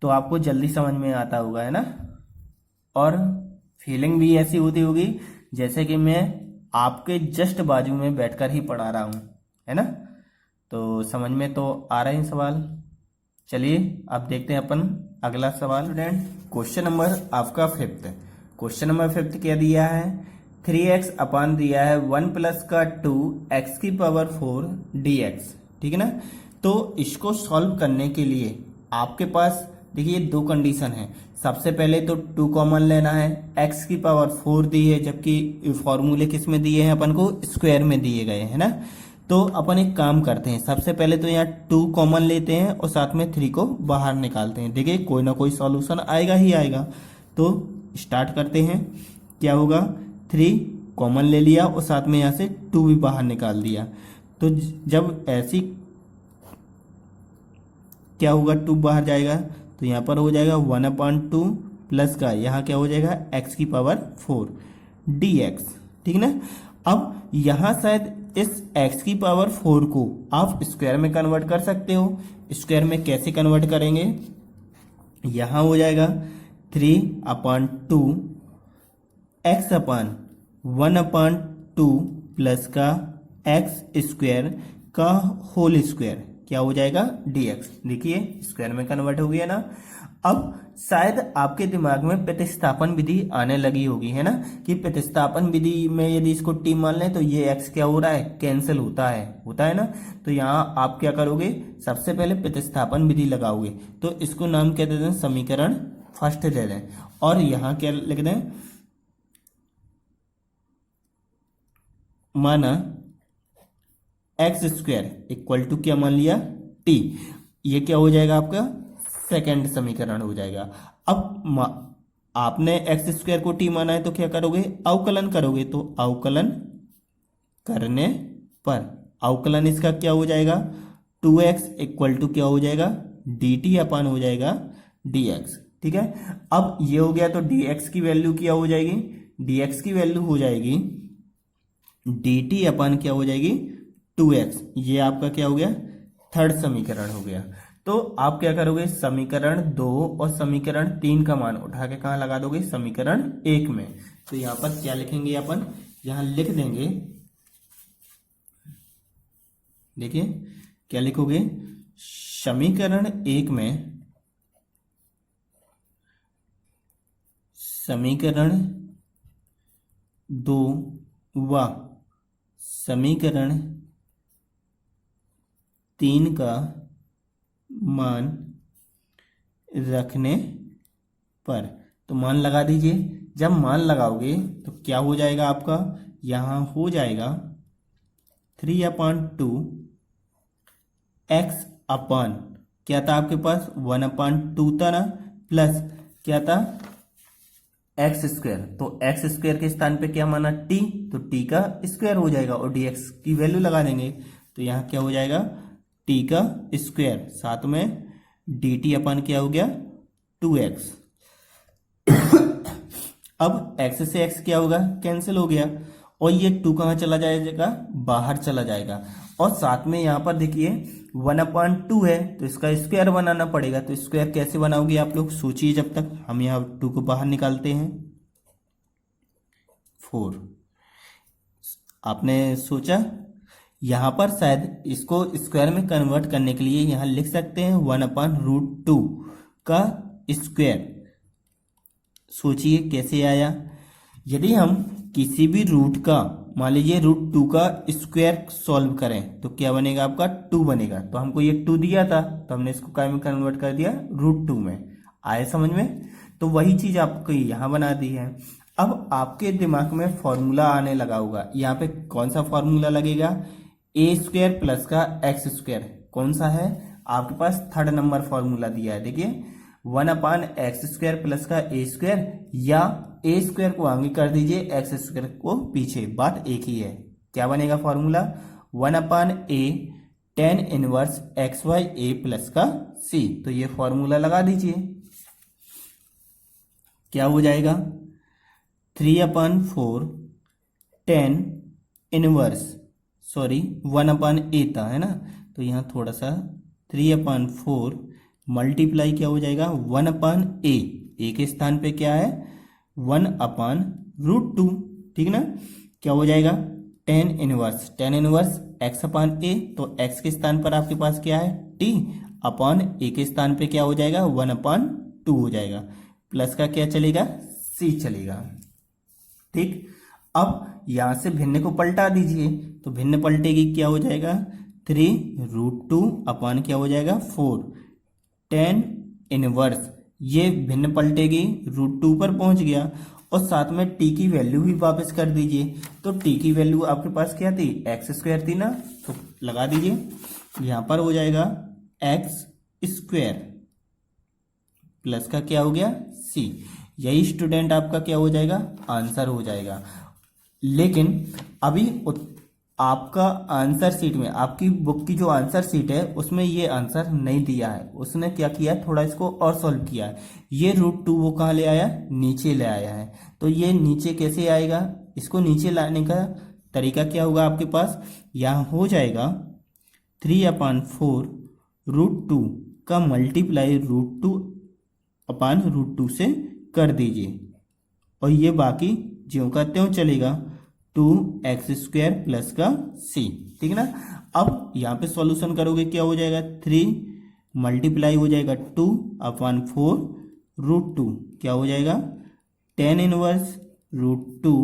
A: तो आपको जल्दी समझ में आता होगा, है ना। और फीलिंग भी ऐसी होती होगी जैसे कि मैं आपके जस्ट बाजू में बैठकर ही पढ़ा रहा हूं, है ना। तो समझ में तो आ रहे हैं सवाल। चलिए अब देखते हैं अपन अगला सवाल। स्टूडेंट क्वेश्चन नंबर आपका 5th। क्वेश्चन नंबर 5th क्या दिया है? 3x अपान दिया है 1 प्लस का 2x⁴ dx। ठीक है ना। तो इसको सॉल्व करने के लिए आपके पास देखिए दो कंडीशन है। सबसे पहले तो 2 कॉमन लेना है, x⁴ दी है, जबकि फॉर्मूले किस में दिए हैं? अपन को स्क्वायर में दिए गए, है ना। तो अपन एक काम करते हैं, सबसे पहले तो यहाँ 2 कॉमन लेते हैं और साथ में 3 को बाहर निकालते हैं। देखिए कोई ना कोई सॉल्यूशन आएगा ही आएगा। तो स्टार्ट करते हैं। क्या होगा? 3 कॉमन ले लिया और साथ में यहाँ से 2 भी बाहर निकाल दिया। तो जब ऐसी क्या होगा? 2 बाहर जाएगा तो यहाँ पर हो जाएगा 1/2 प्लस का यहाँ क्या हो जाएगा? x⁴ dx। ठीक है ना। अब यहाँ शायद इस x⁴ को आप स्क्वायर में कन्वर्ट कर सकते हो। स्क्वायर में कैसे कन्वर्ट करेंगे? यहाँ हो जाएगा 3/2 x/1/2 प्लस का x² का होल स्क्वायर, क्या हो जाएगा? dx। देखिए स्क्वायर में कन्वर्ट हो गया ना। अब शायद आपके दिमाग में प्रतिस्थापन विधि आने लगी होगी, है ना, कि प्रतिस्थापन विधि में यदि इसको t मान लें तो ये x क्या हो रहा है? कैंसिल होता है ना। तो यहाँ आप क्या करोगे? सबसे पहले प्रतिस्थापन विधि लगाओगे। तो इसको नाम क्या दे दें? समीकरण फर्स्ट दे दें। और यहाँ क्या लिख दें? माना x² क्या मान लिया? t। ये क्या हो जाएगा आपका? सेकंड समीकरण हो जाएगा। अब आपने x² को t माना है तो क्या करोगे? अवकलन करोगे। तो अवकलन करने पर अवकलन इसका क्या हो जाएगा? 2x क्या हो जाएगा? dt अपान हो जाएगा dx। ठीक है। अब ये हो गया तो dx की वैल्यू क्या हो जाएगी? dx की वैल्यू हो जाएगी dt अपान क्या हो जाएगी? 2x। ये आपका क्या हो गया? थर्ड समीकरण हो गया। तो आप क्या करोगे? समीकरण 2 और समीकरण 3 का मान उठा के कहाँ लगा दोगे? समीकरण 1 में। तो यहाँ पर क्या लिखेंगे अपन? यहाँ लिख देंगे, देखिए क्या लिखोगे? समीकरण 1 में समीकरण 2 व समीकरण 3 का मान रखने पर, तो मान लगा दीजिए। जब मान लगाओगे तो क्या हो जाएगा आपका, यहाँ हो जाएगा 3/2 एक्स अपॉन क्या था आपके पास 1/2 था ना, प्लस क्या था एक्स स्क्वायर। तो एक्स स्क्वायर के स्थान पे क्या माना टी, तो टी का स्क्वायर हो जाएगा और डीएक्स की वैल्यू लगा देंगे। तो यहाँ क्या हो जाएगा टी का स्क्वायर, साथ में डी टी अपन क्या हो गया 2x। अब x से x क्या होगा कैंसिल हो गया और ये 2 कहाँ चला जाएगा, बाहर चला जाएगा। और साथ में यहाँ पर देखिए 1/2 है तो इसका स्क्वायर बनाना पड़ेगा। तो स्क्वायर कैसे बनाओगे आप लोग सोचिए, जब तक हम यहाँ 2 को बाहर निकालते हैं 4। आपने सोचा यहाँ पर शायद इसको स्क्वायर में कन्वर्ट करने के लिए यहाँ लिख सकते हैं 1/√2 का स्क्वायर। सोचिए कैसे आया। यदि हम किसी भी रूट का मान लीजिए √2 का स्क्वायर सॉल्व करें तो क्या बनेगा आपका 2 बनेगा। तो हमको ये 2 दिया था तो हमने इसको क्या में कन्वर्ट कर दिया √2 में। आए समझ में। तो वही चीज आपको यहाँ बना दी है। अब आपके दिमाग में फॉर्मूला आने लगा होगा, यहाँ पे कौन सा फॉर्मूला लगेगा, a² प्लस का x²। कौन सा है आपके पास, 3rd नंबर फॉर्मूला दिया है। देखिए 1/x² प्लस का a² या a² को आगे कर दीजिए x² को पीछे, बात एक ही है। क्या बनेगा formula 1/a tan inverse xy/a plus का c। तो ये फॉर्मूला लगा दीजिए, क्या हो जाएगा 3/4 tan इनवर्स 1/a था है ना, तो यहाँ थोड़ा सा 3/4 मल्टीप्लाई क्या हो जाएगा 1/a, ए के स्थान पे क्या है 1/√2, ठीक ना। क्या हो जाएगा tan इनवर्स x/a, तो x के स्थान पर आपके पास क्या है t, अपॉन a के स्थान पे क्या हो जाएगा 1/2 हो जाएगा, प्लस का क्या चलेगा c चलेगा। ठीक, अब यहां से भिन्न को पलटा दीजिए तो भिन्न पलटेगी, क्या हो जाएगा 3√2 अपॉन क्या हो जाएगा 4 tan इनवर्स, ये भिन्न पलटेगी √2 पर पहुंच गया। और साथ में t की वैल्यू भी वापस कर दीजिए। तो t की वैल्यू आपके पास क्या थी x² थी ना, तो लगा दीजिए, यहां पर हो जाएगा x² प्लस का क्या हो गया c। यही स्टूडेंट आपका क्या हो जाएगा आंसर हो जाएगा। लेकिन अभी आपका आंसर शीट में, आपकी बुक की जो आंसर शीट है उसमें ये आंसर नहीं दिया है। उसने क्या किया है थोड़ा इसको और सॉल्व किया है। ये √2 वो कहाँ ले आया नीचे ले आया है। तो ये नीचे कैसे आएगा, इसको नीचे लाने का तरीका क्या होगा आपके पास, यहाँ हो जाएगा 3/4 √2 का मल्टीप्लाई √2 से कर दीजिए और ये बाकी ज्यों का त्यों चलेगा 2x² प्लस का c, ठीक ना। अब यहाँ पे सॉल्यूशन करोगे क्या हो जाएगा 3 मल्टीप्लाई हो जाएगा 2/4 √2, क्या हो जाएगा tan इनवर्स √2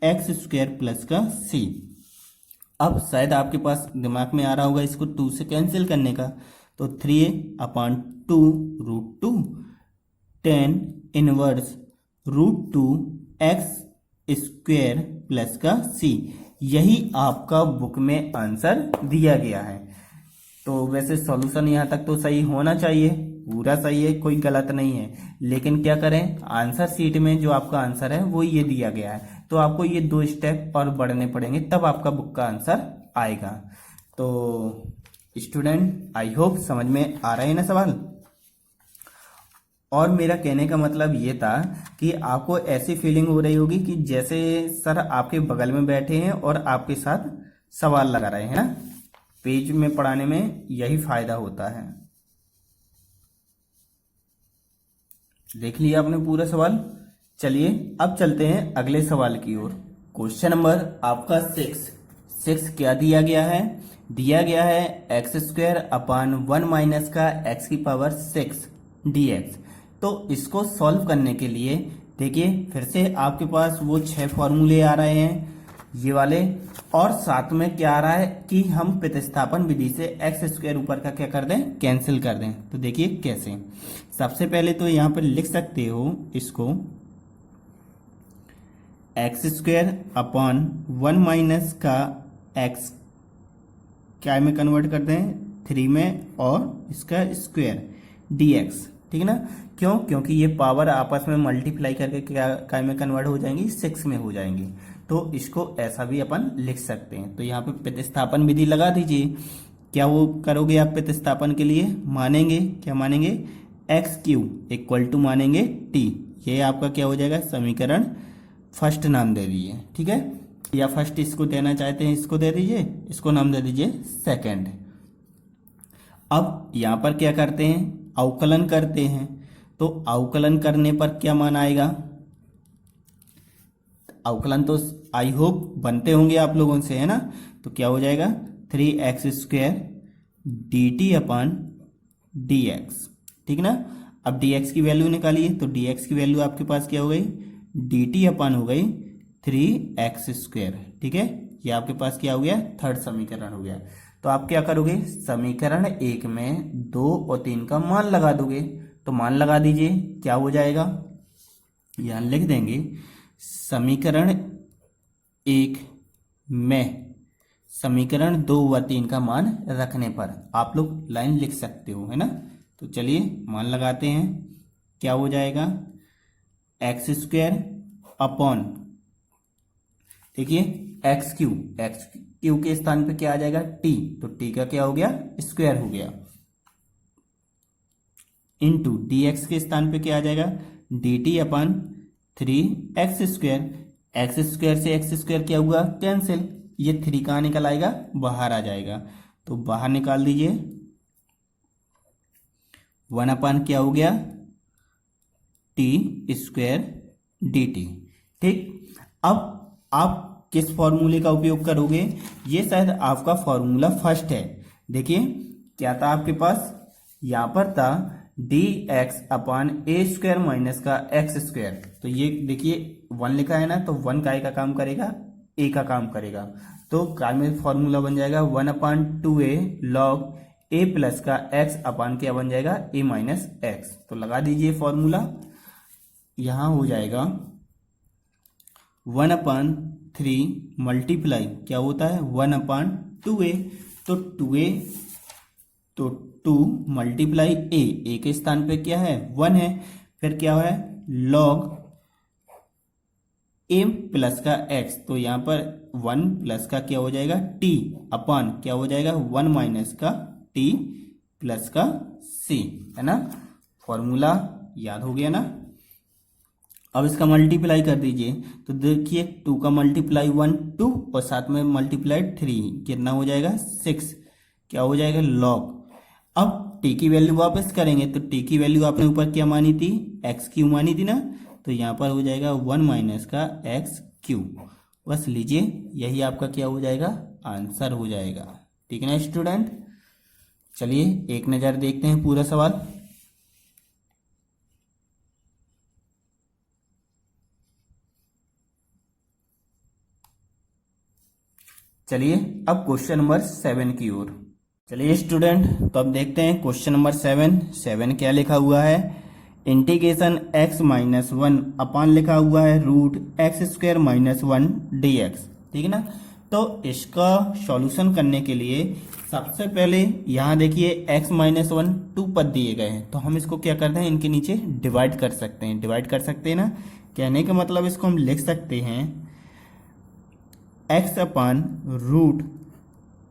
A: x² प्लस का c। अब शायद आपके पास दिमाग में आ रहा होगा इसको 2 से कैंसिल करने का, तो 3/2 √2 tan इनवर्स √2 x² प्लस का c। यही आपका बुक में आंसर दिया गया है। तो वैसे सॉल्यूशन यहाँ तक तो सही होना चाहिए, पूरा सही है, कोई गलत नहीं है। लेकिन क्या करें, आंसर शीट में जो आपका आंसर है वो ये दिया गया है, तो आपको ये 2 स्टेप और बढ़ने पड़ेंगे तब आपका बुक का आंसर आएगा। तो स्टूडेंट आई होप समझ में आ रहे हैं ना सवाल। और मेरा कहने का मतलब ये था कि आपको ऐसी फीलिंग हो रही होगी कि जैसे सर आपके बगल में बैठे हैं और आपके साथ सवाल लगा रहे हैं ना। पेज में पढ़ाने में यही फायदा होता है। देख लिया आपने पूरा सवाल। चलिए अब चलते हैं अगले सवाल की ओर। क्वेश्चन नंबर आपका 6 क्या दिया गया है, दिया गया है x² अपॉन 1 माइनस का x⁻6 dx। तो इसको सॉल्व करने के लिए देखिए फिर से आपके पास वो 6 फॉर्मूले आ रहे हैं ये वाले, और साथ में क्या आ रहा है कि हम प्रतिस्थापन विधि से x² ऊपर का क्या कर दें कैंसिल कर दें। तो देखिए कैसे। सबसे पहले तो यहाँ पर लिख सकते हो इसको एक्स स्क्वायर अपॉन 1 माइनस का एक्स क्या में कन्वर्ट करते हैं 3 में और इसका स्क्वायर dx, ठीक है ना। क्यों? क्योंकि ये पावर आपस में मल्टीप्लाई करके क्या में कन्वर्ट हो जाएंगी 6 में हो जाएंगी। तो इसको ऐसा भी अपन लिख सकते हैं। तो यहाँ पे प्रतिस्थापन विधि लगा दीजिए। क्या वो करोगे आप प्रतिस्थापन के लिए? मानेंगे क्या? मानेंगे एक्स क्यूब इक्वल टू मानेंगे टी। ये आपका क्या हो जाएगा? समीकरण फर्स्ट नाम दे दीजिए, ठीक है। या फर्स्ट इसको देना चाहते हैं इसको दे दीजिए, इसको नाम दे दीजिए सेकंड। अब यहां पर क्या करते हैं? अवकलन करते हैं। तो अवकलन करने पर क्या मान आएगा? अवकलन तो आई होप बनते होंगे आप लोगों से, है ना। तो क्या हो जाएगा? 3x square dt upon dx, ठीक ना। अब dx की वैल्यू निकालिए। तो dx की वैल्यू आपके पास क्या हो गई? dt अपॉन हो गई 3x स्क्वायर, ठीक है। ये आपके पास क्या हो गया? थर्ड समीकरण हो गया। तो आप क्या करोगे? समीकरण 1 में 2 और 3 का मान लगा दोगे। तो मान लगा दीजिए, क्या हो जाएगा? यहां लिख देंगे समीकरण 1 में समीकरण 2 व 3 का मान रखने पर आप लोग लाइन लिख सकते हो, है ना। तो चलिए मान लगाते हैं। क्या हो जाएगा? एक्स स्क्वायर अपॉन, देखिए एक्स क्यू के स्थान पे क्या आ जाएगा? टी। तो टी का क्या हो गया? स्क्वायर हो गया। इंटू डी एक्स के स्थान पे क्या आ जाएगा? D T upon 3x square. X square से एक्स स्क्वायर क्या हुआ? कैंसिल। ये 3 कहाँ निकल आएगा? बाहर आ जाएगा। तो बाहर निकाल दीजिए। 1 अपॉन क्या हो गया? टी स्क्वायर डी टी, ठीक। अब आप किस फॉर्मूले का उपयोग करोगे? ये शायद आपका फॉर्मूला फर्स्ट है। देखिए क्या था आपके पास? यहां पर था डी एक्स अपॉन ए स्क्वायर माइनस का एक्स स्क्वायर। तो ये देखिए 1 लिखा है ना, तो 1 काय का काम करेगा? ए का काम करेगा। तो काय में फॉर्मूला बन जाएगा 1 अपॉन 2a लॉग ए प्लस का एक्स अपॉन क्या बन जाएगा? ए माइनस एक्स। तो लगा दीजिए फॉर्मूला। यहां हो जाएगा 1 अपॉन 3 मल्टीप्लाई क्या होता है? 1 अपॉन 2a। तो 2a तो 2 मल्टीप्लाई ए के स्थान पे क्या है? 1 है। फिर क्या है? लॉग ए प्लस का एक्स। तो यहां पर 1 प्लस का क्या हो जाएगा? टी अपॉन क्या हो जाएगा? 1 माइनस का टी प्लस का सी, है ना। फॉर्मूला याद हो गया ना। अब इसका मल्टीप्लाई कर दीजिए। तो देखिए 2 का मल्टीप्लाई 1 2 और साथ में मल्टीप्लाई 3 कितना हो जाएगा? 6। क्या हो जाएगा? लॉग। अब टी की वैल्यू वापस करेंगे। तो टी की वैल्यू आपने ऊपर क्या मानी थी? एक्स क्यू मानी थी ना। तो यहाँ पर हो जाएगा 1 माइनस का एक्स क्यू। बस लीजिए, यही आपका क्या हो जाएगा? आंसर हो जाएगा, ठीक है ना स्टूडेंट। चलिए एक नज़र देखते हैं पूरा सवाल। चलिए अब क्वेश्चन नंबर 7 की ओर। चलिए स्टूडेंट, तो अब देखते हैं क्वेश्चन नंबर 7 क्या लिखा हुआ है? इंटीग्रेशन x माइनस 1 अपान लिखा हुआ है root x square minus 1 D X, ठीक है ना। तो इसका सॉल्यूशन करने के लिए सबसे पहले यहाँ देखिए x माइनस 1 2 पद दिए गए हैं। तो हम इसको क्या करते हैं? इनके नीचे डिवाइड कर सकते हैं। डिवाइड कर सकते हैं ना। कहने का मतलब इसको हम लिख सकते हैं x upon root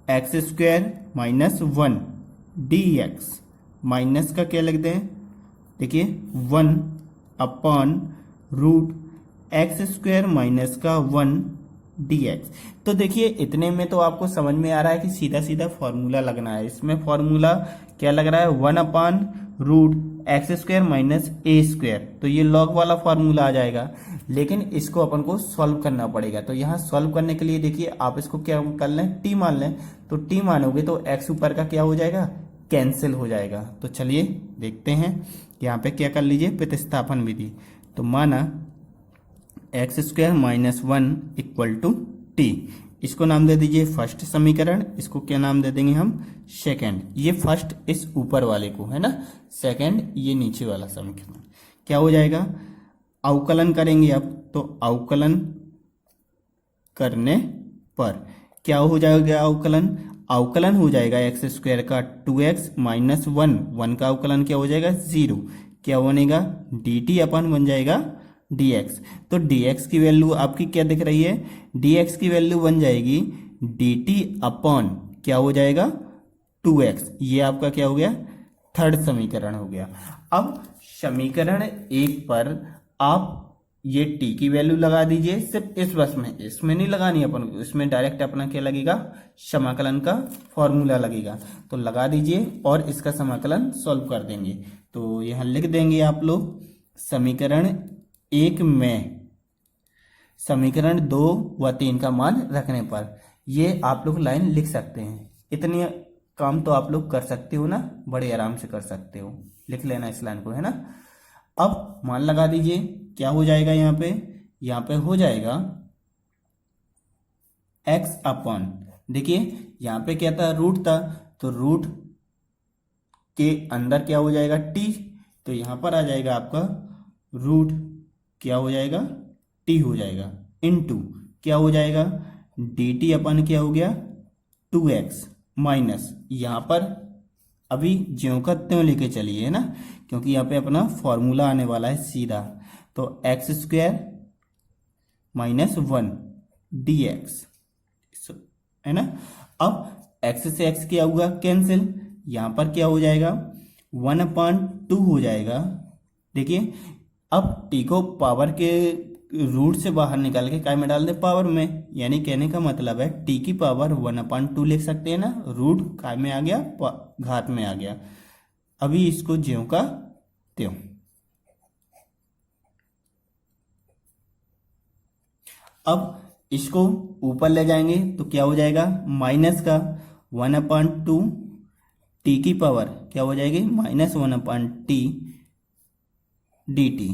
A: x square minus 1 D X. Minus का क्या लिख दें? देखिए 1 upon root x square minus का 1 डी एक्स। तो देखिए इतने में तो आपको समझ में आ रहा है कि सीधा सीधा फॉर्मूला लगना है। इसमें फॉर्मूला क्या लग रहा है? 1 upon root x square minus ए स्क्वायर। तो ये लॉग वाला फॉर्मूला आ जाएगा, लेकिन इसको अपन को सॉल्व करना पड़ेगा। तो यहाँ सॉल्व करने के लिए देखिए आप इसको क्या कर लें? टी मान लें। तो टी मानोगे तो एक्स ऊपर का क्या हो जाएगा? कैंसिल हो जाएगा। तो चलिए देखते हैं। यहाँ पे क्या कर लीजिए? प्रतिस्थापन विधि। तो माना X square minus 1 equal to T. इसको नाम दे दीजिए फर्स्ट समीकरण। इसको क्या नाम दे देंगे हम? सेकंड। ये फर्स्ट इस ऊपर वाले को, है ना। सेकंड ये नीचे वाला समीकरण। क्या हो जाएगा? अवकलन करेंगे अब। तो अवकलन
B: करने पर क्या हो जाएगा अवकलन? अवकलन हो जाएगा एक्स स्क्वायर का 2x माइनस 1 का अवकलन क्या हो जाएगा 0, क्या बनेगा dt अपन बन जाएगा dx। तो dx की वैल्यू आपकी क्या दिख रही है? dx की वैल्यू बन जाएगी dt अपॉन क्या हो जाएगा 2x। ये आपका क्या हो गया? थर्ड समीकरण हो गया। अब समीकरण 1 पर आप ये t की वैल्यू लगा दीजिए, सिर्फ इस बस में, इसमें नहीं लगानी अपन को, इसमें डायरेक्ट अपना क्या लगेगा? समाकलन का फॉर्मूला लगेगा। तो लगा दीजिए और इसका समाकलन सॉल्व कर देंगे। तो यहाँ लिख देंगे आप लोग समीकरण 1 में समीकरण 2 व 3 का मान रखने पर, ये आप लोग लाइन लिख सकते हैं। इतनी काम तो आप लोग कर सकते हो ना, बड़े आराम से कर सकते हो, लिख लेना इस लाइन को, है ना। अब मान लगा दीजिए, क्या हो जाएगा यहाँ पे हो जाएगा x अपॉन, देखिए यहाँ पे क्या था? रूट था, तो रूट के अंदर क्या हो जाएगा? t, तो यहाँ पर आ जाएगा आपका रूट क्या हो जाएगा? t हो जाएगा, इनटू क्या हो जाएगा? dt अपन क्या हो गया 2x माइनस, यहाँ पर अभी ज्यों का त्यों लेके चलिए, है ना, क्योंकि यहाँ पे अपना फॉर्मूला आने वाला है सीधा। तो एक्स स्क्वायर माइनस 1 dx, है ना। अब x से x क्या होगा? कैंसिल, यहाँ पर क्या हो जाएगा? 1/2 हो जाएगा। देखिए अब t को पावर के रूट से बाहर निकाल के काय में डाल दे? पावर में, यानी कहने का मतलब है t की पावर 1/2 लिख सकते हैं ना। रूट काय में आ गया? घात में आ गया। अभी इसको ज्यों का त्यों, अब इसको ऊपर ले जाएंगे तो क्या हो जाएगा? माइनस का 1/2 t की पावर क्या हो जाएगी? Minus 1/t dt।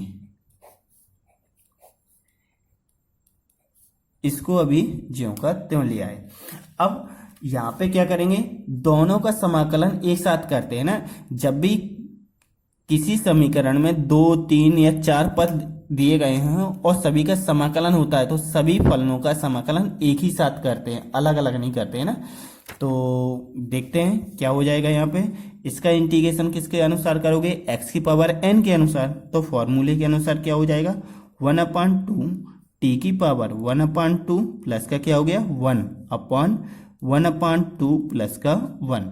B: इसको अभी ज्यों का त्यों लिया है। अब यहाँ पे क्या करेंगे? दोनों का समाकलन एक साथ करते हैं ना। जब भी किसी समीकरण में 2, 3 या 4 पद दिए गए हैं और सभी का समाकलन होता है, तो सभी फलनों का समाकलन एक ही साथ करते हैं, अलग अलग नहीं करते हैं ना। तो देखते हैं क्या हो जाएगा यहाँ पे। इसका इंटीग्रेशन किसके अनुसार करोगे? x की पावर n के अनुसार। तो फॉर्मूले के अनुसार क्या हो जाएगा? 1/2 t की पावर 1/2 प्लस का क्या हो गया? 1 अपॉन 1/2 प्लस का 1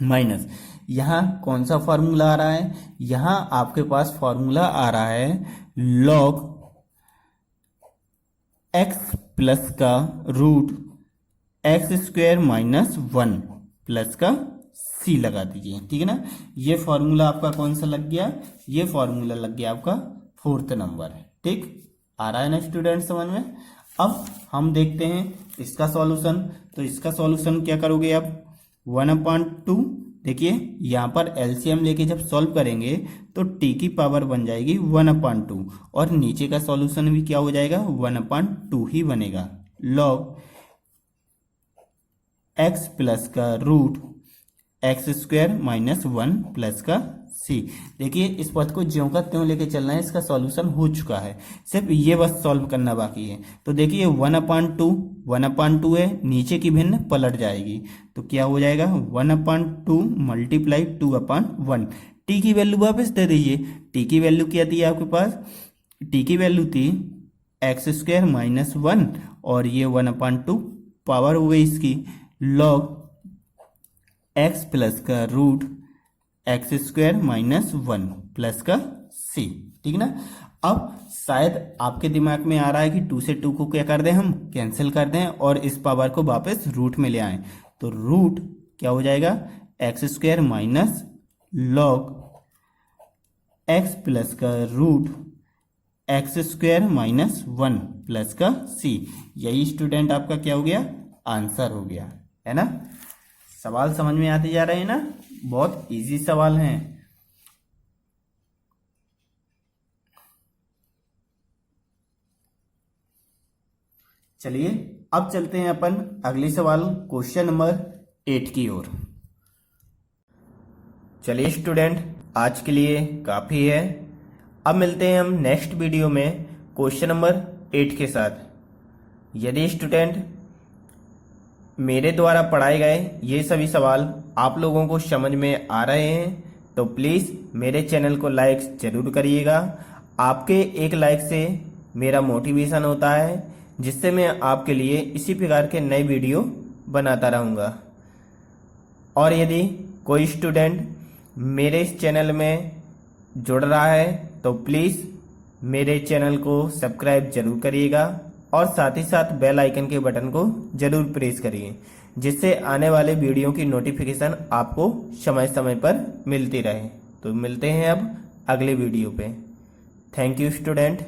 B: माइनस, यहाँ कौन सा फॉर्मूला आ रहा है? यहाँ आपके पास फॉर्मूला आ रहा है log x प्लस का root x square minus 1 plus का c लगा दीजिए, ठीक है ना। ये फॉर्मूला आपका कौन सा लग गया? ये फॉर्मूला लग गया आपका 4th नंबर, ठीक आ रहा है ना स्टूडेंट समझ में। अब हम देखते हैं इसका सॉल्यूशन। तो इसका सॉल्यूशन क्या करोगे आप? 1/2, देखिए यहाँ पर एलसीएम लेके जब सॉल्व करेंगे तो t की पावर बन जाएगी 1/2 और नीचे का सॉल्यूशन भी क्या हो जाएगा? 1/2 ही बनेगा। log x प्लस का root x square minus 1 plus का c। देखिए इस पद को ज्यों का त्यों लेके चलना है, इसका सॉल्यूशन हो चुका है, सिर्फ ये बस सॉल्व करना बाकी है। तो देखिए 1/2 है, नीचे की भिन्न पलट जाएगी, तो क्या हो जाएगा? 1/2 मल्टीप्लाई 2/1। t की वैल्यू वापस दे दीजिए। t की वैल्यू क्या थी आपके पास? t की वैल्यू थी एक्स स्क्वायर माइनस 1 और ये 1/2 पावर हो गई इसकी log x प्लस का root x square minus 1 plus का c, ठीक ना। अब शायद आपके दिमाग में आ रहा है कि 2 से 2 को क्या कर दें? हम कैंसिल कर दें और इस पावर को वापस रूट में ले आएं। तो रूट क्या हो जाएगा? X square minus log x plus का root x square minus 1 plus का c। यही स्टूडेंट आपका क्या हो गया? आंसर हो गया, है ना। सवाल समझ में आते जा रहे हैं ना, बहुत इजी सवाल हैं। चलिए अब चलते हैं अपन अगले सवाल क्वेश्चन नंबर 8 की ओर। चलिए स्टूडेंट आज के लिए काफी है, अब मिलते हैं हम नेक्स्ट वीडियो में क्वेश्चन नंबर 8 के साथ।
A: यदि स्टूडेंट मेरे द्वारा पढ़ाए गए ये सभी सवाल आप लोगों को समझ में आ रहे हैं तो प्लीज़ मेरे चैनल को लाइक ज़रूर करिएगा। आपके एक लाइक से मेरा मोटिवेशन होता है, जिससे मैं आपके लिए इसी प्रकार के नए वीडियो बनाता रहूँगा। और यदि कोई स्टूडेंट मेरे इस चैनल में जुड़ रहा है तो प्लीज़ मेरे चैनल को सब्सक्राइब जरूर करिएगा और साथ ही साथ बेल आइकन के बटन को जरूर प्रेस करिए, जिससे आने वाले वीडियो की नोटिफिकेशन आपको समय समय पर मिलती रहे। तो मिलते हैं अब अगले वीडियो पे। Thank you student.